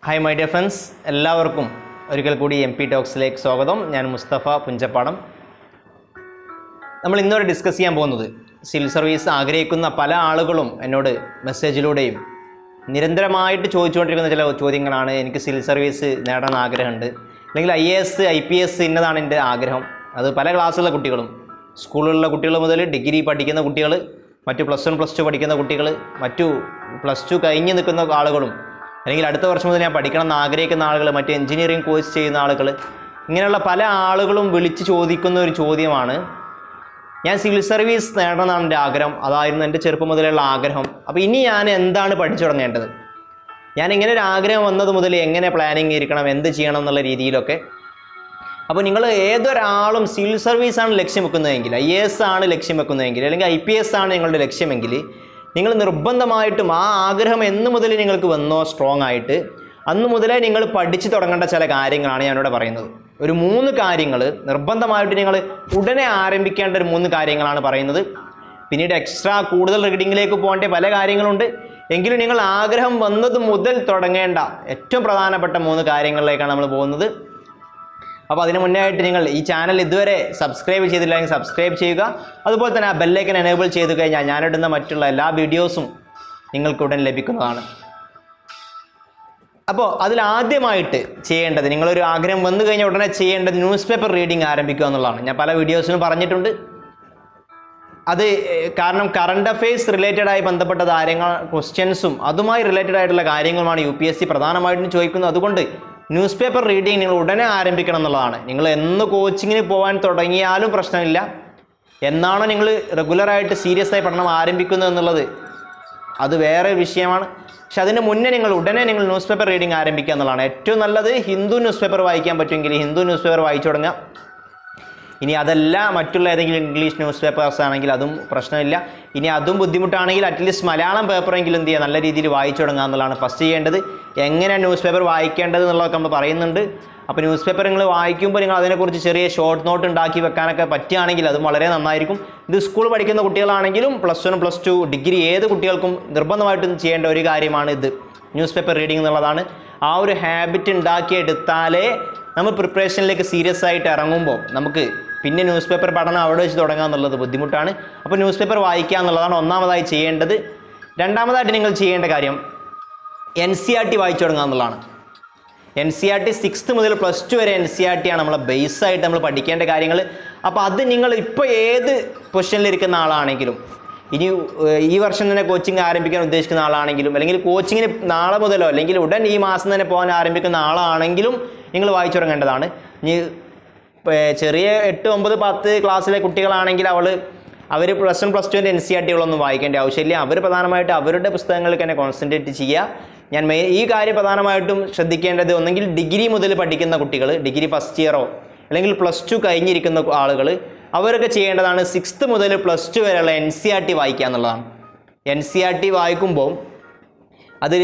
Hi my dear friends, എല്ലാവർക്കും ഒരിക്കൽ കൂടി MP ടോക്സിലേക്ക് സ്വാഗതം. ഞാൻ മുസ്തഫ പുഞ്ചപ്പാടം. നമ്മൾ ഇന്നോടെ ഡിസ്കസ് ചെയ്യാൻ പോകുന്നത് സിവിൽ സർവീസ് ആഗ്രഹിക്കുന്ന പല ആളുകളും എന്നോട് മെസ്സേജിലൂടെയും നിരന്തരമായിട്ട് ചോദിച്ചുകൊണ്ടിരിക്കുന്ന ചില ചോദ്യങ്ങളാണ്. എനിക്ക് സിവിൽ സർവീസ് നേടാൻ ആഗ്രഹമുണ്ട്, അല്ലെങ്കിൽ IAS IPS ഇന്നതാണ് എൻ്റെ ആഗ്രഹം. അത് പല ക്ലാസ്സിലുള്ള കുട്ടികളും, സ്കൂളിലുള്ള കുട്ടികൾ മുതൽ ഡിഗ്രി പഠിക്കുന്ന കുട്ടികൾ, മറ്റു +1 +2 പഠിക്കുന്ന കുട്ടികൾ, മറ്റു +2 കഴിഞ്ഞ് നിൽക്കുന്ന ആളുകളും, അല്ലെങ്കിൽ അടുത്ത വർഷം മുതൽ ഞാൻ പഠിക്കണം എന്ന് ആഗ്രഹിക്കുന്ന ആളുകൾ, മറ്റ് എഞ്ചിനീയറിംഗ് കോഴ്സ് ചെയ്യുന്ന ആളുകൾ, ഇങ്ങനെയുള്ള പല ആളുകളും വിളിച്ച് ചോദിക്കുന്ന ഒരു ചോദ്യമാണ്, ഞാൻ സിവിൽ സർവീസ് നേടണമെന്നാണ് എൻ്റെ ആഗ്രഹം, അതായിരുന്നു എൻ്റെ ചെറുപ്പം മുതലുള്ള ആഗ്രഹം. അപ്പോൾ ഇനി ഞാൻ എന്താണ് പഠിച്ചു തുടങ്ങേണ്ടത്? ഞാൻ ഇങ്ങനെ ഒരു ആഗ്രഹം വന്നത് മുതൽ എങ്ങനെ പ്ലാനിങ് ഇരിക്കണം, എന്ത് ചെയ്യണം എന്നുള്ള രീതിയിലൊക്കെ. അപ്പോൾ നിങ്ങൾ ഏതൊരാളും സിവിൽ സർവീസാണ് ലക്ഷ്യം വെക്കുന്നതെങ്കിൽ, IAS ആണ് ലക്ഷ്യം വെക്കുന്നതെങ്കിൽ, അല്ലെങ്കിൽ IPS ആണ് നിങ്ങളുടെ ലക്ഷ്യമെങ്കിൽ, നിങ്ങൾ നിർബന്ധമായിട്ടും ആ ആഗ്രഹം എന്ന് മുതൽ നിങ്ങൾക്ക് വന്നോ സ്ട്രോങ് ആയിട്ട്, അന്ന് മുതലേ നിങ്ങൾ പഠിച്ചു തുടങ്ങേണ്ട ചില കാര്യങ്ങളാണ് ഞാനിവിടെ പറയുന്നത്. ഒരു 3 കാര്യങ്ങൾ നിർബന്ധമായിട്ട് നിങ്ങൾ ഉടനെ ആരംഭിക്കേണ്ട ഒരു 3 കാര്യങ്ങളാണ് പറയുന്നത്. പിന്നീട് എക്സ്ട്രാ കൂടുതൽ റീഡിങ്ങിലേക്ക് പോകേണ്ട പല കാര്യങ്ങളുണ്ട്. എങ്കിലും നിങ്ങൾ ആഗ്രഹം വന്നത് മുതൽ തുടങ്ങേണ്ട ഏറ്റവും പ്രധാനപ്പെട്ട 3 കാര്യങ്ങളിലേക്കാണ് നമ്മൾ പോകുന്നത്. അപ്പോൾ അതിന് മുന്നേ ആയിട്ട് നിങ്ങൾ ഈ ചാനൽ ഇതുവരെ സബ്സ്ക്രൈബ് ചെയ്തില്ലെങ്കിൽ സബ്സ്ക്രൈബ് ചെയ്യുക. അതുപോലെ തന്നെ ആ ബെല്ലൈക്കൻ എനേബിൾ ചെയ്ത് കഴിഞ്ഞാൽ ഞാനിടുന്ന മറ്റുള്ള എല്ലാ വീഡിയോസും നിങ്ങൾക്ക് ഉടൻ ലഭിക്കുന്നതാണ്. അപ്പോൾ അതിലാദ്യമായിട്ട് ചെയ്യേണ്ടത്, നിങ്ങളൊരു ആഗ്രഹം വന്നു കഴിഞ്ഞാൽ ഉടനെ ചെയ്യേണ്ടത് ന്യൂസ് പേപ്പർ റീഡിങ് ആരംഭിക്കുക എന്നുള്ളതാണ്. ഞാൻ പല വീഡിയോസിലും പറഞ്ഞിട്ടുണ്ട്. അത് കാരണം കറണ്ട് അഫെയർസ് റിലേറ്റഡ് ആയി ബന്ധപ്പെട്ട ക്വസ്റ്റ്യൻസും അതുമായി റിലേറ്റഡ് ആയിട്ടുള്ള കാര്യങ്ങളുമാണ് UPSC പ്രധാനമായിട്ടും ചോദിക്കുന്നത്. അതുകൊണ്ട് ന്യൂസ് പേപ്പർ റീഡിങ് നിങ്ങൾ ഉടനെ ആരംഭിക്കണം എന്നുള്ളതാണ്. നിങ്ങൾ എന്ന് കോച്ചിങ്ങിന് പോകാൻ തുടങ്ങിയാലും പ്രശ്നമില്ല. എന്നാണോ നിങ്ങൾ റെഗുലറായിട്ട് സീരിയസ് ആയി പഠനം ആരംഭിക്കുന്നത് എന്നുള്ളത് അത് വേറെ വിഷയമാണ്. പക്ഷെ അതിന് മുന്നേ നിങ്ങൾ ഉടനെ ന്യൂസ് പേപ്പർ റീഡിങ് ആരംഭിക്കുക എന്നുള്ളതാണ് ഏറ്റവും നല്ലത്. ഹിന്ദു ന്യൂസ് പേപ്പർ വായിക്കാൻ പറ്റുമെങ്കിൽ ഹിന്ദു ന്യൂസ് പേപ്പർ വായിച്ചു തുടങ്ങുക. ഇനി അതല്ല മറ്റുള്ള ഏതെങ്കിലും ഇംഗ്ലീഷ് ന്യൂസ് പേപ്പേഴ്സ് ആണെങ്കിൽ അതും പ്രശ്നമില്ല. ഇനി അതും ബുദ്ധിമുട്ടാണെങ്കിൽ അറ്റ്ലീസ്റ്റ് മലയാളം പേപ്പറെങ്കിലും എന്ത് ചെയ്യുക, നല്ല രീതിയിൽ വായിച്ചു തുടങ്ങുക എന്നുള്ളതാണ് ഫസ്റ്റ് ചെയ്യേണ്ടത്. എങ്ങനെ ന്യൂസ് പേപ്പർ വായിക്കേണ്ടത് എന്നുള്ളതൊക്കെ നമ്മൾ പറയുന്നുണ്ട്. അപ്പോൾ ന്യൂസ് പേപ്പർ നിങ്ങൾ വായിക്കുമ്പോൾ നിങ്ങൾ അതിനെക്കുറിച്ച് ചെറിയ ഷോർട്ട് നോട്ട് ഉണ്ടാക്കി വെക്കാനൊക്കെ പറ്റുകയാണെങ്കിൽ അതും വളരെ നന്നായിരിക്കും. ഇത് സ്കൂൾ പഠിക്കുന്ന കുട്ടികളാണെങ്കിലും +1 +2 ഡിഗ്രി ഏത് കുട്ടികൾക്കും നിർബന്ധമായിട്ടും ചെയ്യേണ്ട ഒരു കാര്യമാണ് ഇത്, ന്യൂസ് പേപ്പർ റീഡിംഗ് എന്നുള്ളതാണ്. ആ ഒരു ഹാബിറ്റ് ഉണ്ടാക്കിയെടുത്താലേ നമ്മൾ പ്രിപ്പറേഷനിലേക്ക് സീരിയസ് ആയിട്ട് ഇറങ്ങുമ്പോൾ നമുക്ക് പിന്നെ ന്യൂസ് പേപ്പർ പഠനം അവിടെ വെച്ച് തുടങ്ങുക എന്നുള്ളത് ബുദ്ധിമുട്ടാണ്. അപ്പോൾ ന്യൂസ് പേപ്പർ വായിക്കുക എന്നുള്ളതാണ് ഒന്നാമതായി ചെയ്യേണ്ടത്. രണ്ടാമതായിട്ട് നിങ്ങൾ ചെയ്യേണ്ട കാര്യം NCERT വായിച്ചു തുടങ്ങുക എന്നുള്ളതാണ്. NCERT 6th മുതൽ +2 വരെ NCERT ആണ് നമ്മളെ ബേസായിട്ട് നമ്മൾ പഠിക്കേണ്ട കാര്യങ്ങൾ. അപ്പോൾ അത് നിങ്ങൾ ഇപ്പോൾ ഏത് പൊസിഷനിലിരിക്കുന്ന ആളാണെങ്കിലും, ഇനി ഈ വർഷം തന്നെ കോച്ചിങ് ആരംഭിക്കാൻ ഉദ്ദേശിക്കുന്ന ആളാണെങ്കിലും, അല്ലെങ്കിൽ കോച്ചിങ്ങിന് നാളെ മുതലോ അല്ലെങ്കിൽ ഉടൻ ഈ മാസം തന്നെ പോകാൻ ആരംഭിക്കുന്ന ആളാണെങ്കിലും നിങ്ങൾ വായിച്ചു തുടങ്ങേണ്ടതാണ്. ഇനി ചെറിയ 8, 9, 10 ക്ലാസ്സിലെ കുട്ടികളാണെങ്കിൽ അവർ +1 +2 NCERTകളൊന്നും വായിക്കേണ്ട ആവശ്യമില്ല. അവർ പ്രധാനമായിട്ട് അവരുടെ പുസ്തകങ്ങൾക്ക് തന്നെ കോൺസെൻട്രേറ്റ് ചെയ്യുക. ഞാൻ ഈ കാര്യം പ്രധാനമായിട്ടും ശ്രദ്ധിക്കേണ്ടത്, ഒന്നെങ്കിൽ ഡിഗ്രി മുതൽ പഠിക്കുന്ന കുട്ടികൾ, ഡിഗ്രി ഫസ്റ്റ് ഇയറോ അല്ലെങ്കിൽ +2 കഴിഞ്ഞിരിക്കുന്ന ആളുകൾ, അവരൊക്കെ ചെയ്യേണ്ടതാണ് 6th മുതൽ +2 വരെയുള്ള NCERT വായിക്കുക എന്നുള്ളതാണ്. NCERT വായിക്കുമ്പോൾ അതിൽ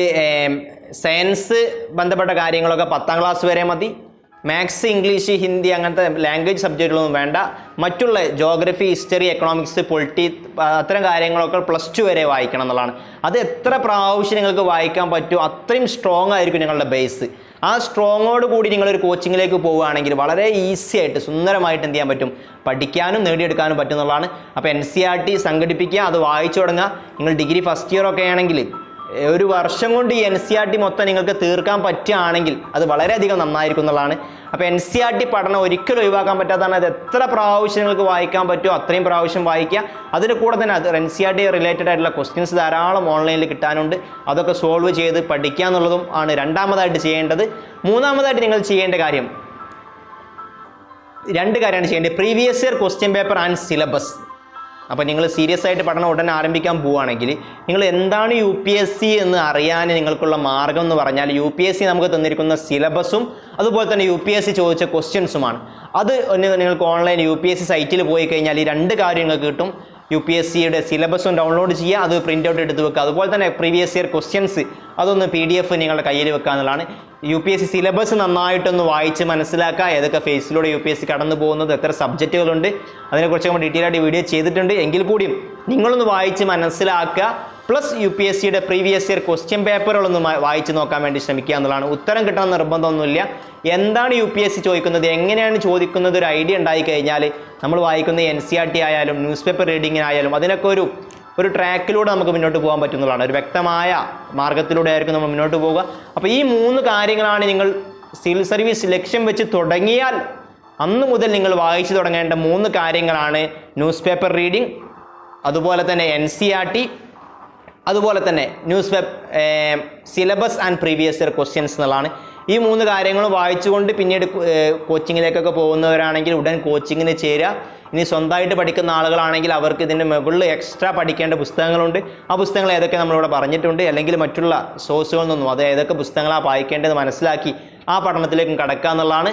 സയൻസ് ബന്ധപ്പെട്ട കാര്യങ്ങളൊക്കെ 10ാം ക്ലാസ് വരെ മതി. മാത്സ്, ഇംഗ്ലീഷ്, ഹിന്ദി അങ്ങനത്തെ ലാംഗ്വേജ് സബ്ജക്റ്റുകളൊന്നും വേണ്ട. മറ്റുള്ള ജോഗ്രഫി, ഹിസ്റ്ററി, എക്കണോമിക്സ്, പൊളിറ്റി അത്തരം കാര്യങ്ങളൊക്കെ +2 വരെ വായിക്കണം എന്നുള്ളതാണ്. അത് എത്ര പ്രാവശ്യം നിങ്ങൾക്ക് വായിക്കാൻ പറ്റുമോ അത്രയും സ്ട്രോങ് ആയിരിക്കും നിങ്ങളുടെ ബേസ്. ആ സ്ട്രോങ്ങോട് കൂടി നിങ്ങളൊരു കോച്ചിങ്ങിലേക്ക് പോവുകയാണെങ്കിൽ വളരെ ഈസി ആയിട്ട് സുന്ദരമായിട്ട് എന്ത് ചെയ്യാൻ പറ്റും, പഠിക്കാനും നേടിയെടുക്കാനും പറ്റും എന്നുള്ളതാണ്. അപ്പോൾ NCERT സംഘടിപ്പിക്കുക, അത് വായിച്ചു തുടങ്ങുക. നിങ്ങൾ ഡിഗ്രി ഫസ്റ്റ് ഇയർ ഒക്കെ ആണെങ്കിൽ ഒരു വർഷം കൊണ്ട് ഈ NCERT മൊത്തം നിങ്ങൾക്ക് തീർക്കാൻ പറ്റുകയാണെങ്കിൽ അത് വളരെയധികം നന്നായിരിക്കും എന്നുള്ളതാണ്. അപ്പോൾ NCERT പഠനം ഒരിക്കലും ഒഴിവാക്കാൻ പറ്റാത്തതാണ്. അത് എത്ര പ്രാവശ്യം നിങ്ങൾക്ക് വായിക്കാൻ പറ്റുമോ അത്രയും പ്രാവശ്യം വായിക്കുക. അതിന് കൂടെ തന്നെ അത് NCERT റിലേറ്റഡ് ആയിട്ടുള്ള ക്വസ്റ്റ്യൻസ് ധാരാളം ഓൺലൈനിൽ കിട്ടാനുണ്ട്. അതൊക്കെ സോൾവ് ചെയ്ത് പഠിക്കുക എന്നുള്ളതും ആണ് രണ്ടാമതായിട്ട് ചെയ്യേണ്ടത്. മൂന്നാമതായിട്ട് നിങ്ങൾ ചെയ്യേണ്ട കാര്യം 2 കാര്യമാണ് ചെയ്യേണ്ടത്. Previous year question paper and syllabus. അപ്പോൾ നിങ്ങൾ സീരിയസ് ആയിട്ട് പഠനം ഉടൻ ആരംഭിക്കാൻ പോവുകയാണെങ്കിൽ നിങ്ങൾ എന്താണ് UPSC എന്ന് അറിയാൻ നിങ്ങൾക്കുള്ള മാർഗം എന്ന് പറഞ്ഞാൽ UPSC നമുക്ക് തന്നിരിക്കുന്ന സിലബസും അതുപോലെ തന്നെ UPSC ചോദിച്ച ക്വസ്റ്റ്യൻസുമാണ്. അത് നിങ്ങൾക്ക് ഓൺലൈൻ UPSC സൈറ്റിൽ പോയി കഴിഞ്ഞാൽ ഈ 2 കാര്യം നിങ്ങൾക്ക് കിട്ടും. UPSCയുടെ സിലബസും ഡൗൺലോഡ് ചെയ്യുക, അത് പ്രിൻ്റ് ഔട്ട് എടുത്ത് വെക്കുക. അതുപോലെ തന്നെ പ്രീവിയസ് ഇയർ ക്വസ്റ്റ്യൻസ് അതൊന്ന് PDF നിങ്ങളുടെ കയ്യിൽ വെക്കുക എന്നുള്ളതാണ്. UPSC സിലബസ് നന്നായിട്ടൊന്ന് വായിച്ച് മനസ്സിലാക്കുക. ഏതൊക്കെ ഫേസിലൂടെ UPSC കടന്നു പോകുന്നത്, എത്ര സബ്ജക്റ്റുകളുണ്ട്, അതിനെക്കുറിച്ച് നമ്മൾ ഡീറ്റെയിൽ ആയിട്ട് വീഡിയോ ചെയ്തിട്ടുണ്ട്. എങ്കിൽ കൂടിയും നിങ്ങളൊന്ന് വായിച്ച് മനസ്സിലാക്കുക. പ്ലസ് UPSCയുടെ പ്രീവിയസ് ഇയർ ക്വസ്റ്റ്യൻ പേപ്പറുകളൊന്ന് വായിച്ച് നോക്കാൻ വേണ്ടി ശ്രമിക്കുക എന്നുള്ളതാണ്. ഉത്തരം കിട്ടണം നിർബന്ധമൊന്നുമില്ല. എന്താണ് UPSC ചോദിക്കുന്നത്, എങ്ങനെയാണ് ചോദിക്കുന്നത് ഒരു ഐഡിയ ഉണ്ടായി കഴിഞ്ഞാൽ നമ്മൾ വായിക്കുന്ന NCERT ആയാലും ന്യൂസ് പേപ്പർ റീഡിങ്ങിനായാലും അതിനൊക്കെ ഒരു ട്രാക്കിലൂടെ നമുക്ക് മുന്നോട്ട് പോകാൻ പറ്റുന്നതാണ്. ഒരു വ്യക്തമായ മാർഗത്തിലൂടെ ആയിരിക്കും നമ്മൾ മുന്നോട്ട് പോവുക. അപ്പോൾ ഈ 3 കാര്യങ്ങളാണ് നിങ്ങൾ സിവിൽ സർവീസ് ലക്ഷ്യം വെച്ച് തുടങ്ങിയാൽ അന്ന് മുതൽ നിങ്ങൾ വായിച്ചു തുടങ്ങേണ്ട 3 കാര്യങ്ങളാണ് ന്യൂസ് പേപ്പർ റീഡിംഗ്, അതുപോലെ തന്നെ NCERT, അതുപോലെ തന്നെ news paper syllabus and previous year questions എന്നുള്ളതാണ്. ഈ 3 കാര്യങ്ങളും വായിച്ചുകൊണ്ട് പിന്നീട് കോച്ചിങ്ങിലേക്കൊക്കെ പോകുന്നവരാണെങ്കിൽ ഉടൻ കോച്ചിങ്ങിന് ചേരുക. ഇനി സ്വന്തമായിട്ട് പഠിക്കുന്ന ആളുകളാണെങ്കിൽ അവർക്ക് ഇതിൻ്റെ മുകളിൽ എക്സ്ട്രാ പഠിക്കേണ്ട പുസ്തകങ്ങളുണ്ട്. ആ പുസ്തകങ്ങൾ ഏതൊക്കെ നമ്മളിവിടെ പറഞ്ഞിട്ടുണ്ട്, അല്ലെങ്കിൽ മറ്റുള്ള സോഴ്സുകളിൽ നിന്നും അത് ഏതൊക്കെ പുസ്തകങ്ങളാണ് വായിക്കേണ്ടത് മനസ്സിലാക്കി ആ പഠനത്തിലേക്കും കടക്കുക എന്നുള്ളതാണ്.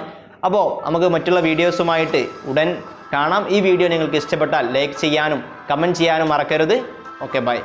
അപ്പോൾ നമുക്ക് മറ്റുള്ള വീഡിയോസുമായിട്ട് ഉടൻ കാണാം. ഈ വീഡിയോ നിങ്ങൾക്ക് ഇഷ്ടപ്പെട്ടാൽ ലൈക്ക് ചെയ്യാനും കമൻറ്റ് ചെയ്യാനും മറക്കരുത്. Okay, by.